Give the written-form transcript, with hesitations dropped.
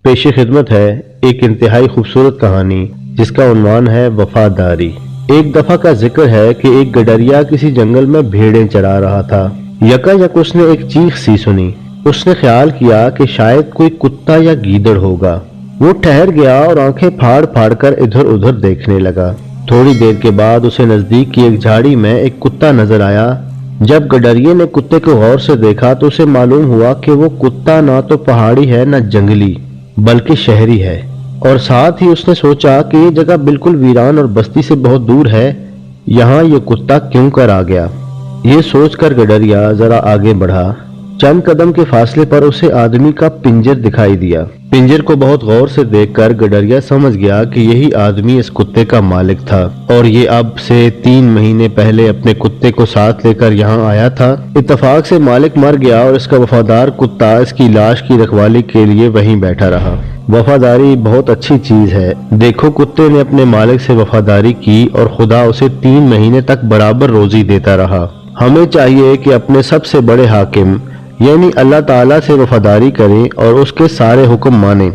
پیش خدمت ہے ایک انتہائی خوبصورت کہانی جس کا عنوان ہے وفاداری۔ ایک دفعہ کا ذکر ہے کہ ایک گڈریا کسی جنگل میں بھیڑیں چرا رہا تھا۔ یکایک اس نے ایک چیخ سی سنی۔ اس نے خیال کیا کہ شاید کوئی کتا یا گیدڑ ہوگا۔ وہ ٹھہر گیا اور آنکھیں پھاڑ پھاڑ کر ادھر ادھر دیکھنے لگا۔ تھوڑی دیر کے بعد اسے نزدیک کی ایک جھاڑی میں ایک کتا نظر آیا۔ جب گڈریے نے کتے کو غور سے دیکھا تو اسے معلوم ہوا کہ وہ کتا نہ تو پہاڑی ہے نہ جنگلی بلکہ شہری ہے، اور ساتھ ہی اس نے سوچا کہ یہ جگہ بالکل ویران اور بستی سے بہت دور ہے، یہاں یہ کتا کیوں کر آ گیا؟ یہ سوچ کر گڈریا ذرا آگے بڑھا۔ چند قدم کے فاصلے پر اسے آدمی کا پنجر دکھائی دیا۔ پنجر کو بہت غور سے دیکھ کر گڈریا سمجھ گیا کہ یہی آدمی اس کتے کا مالک تھا، اور یہ اب سے 3 مہینے پہلے اپنے کتے کو ساتھ لے کر یہاں آیا تھا۔ اتفاق سے مالک مر گیا اور اس کا وفادار کتا اس کی لاش کی رکھوالی کے لیے وہیں بیٹھا رہا۔ وفاداری بہت اچھی چیز ہے۔ دیکھو، کتے نے اپنے مالک سے وفاداری کی اور خدا اسے 3 مہینے تک برابر روزی دیتا رہا۔ ہمیں چاہیے کہ اپنے سب سے بڑے حاکم یعنی اللہ تعالیٰ سے وفاداری کریں اور اس کے سارے حکم مانیں۔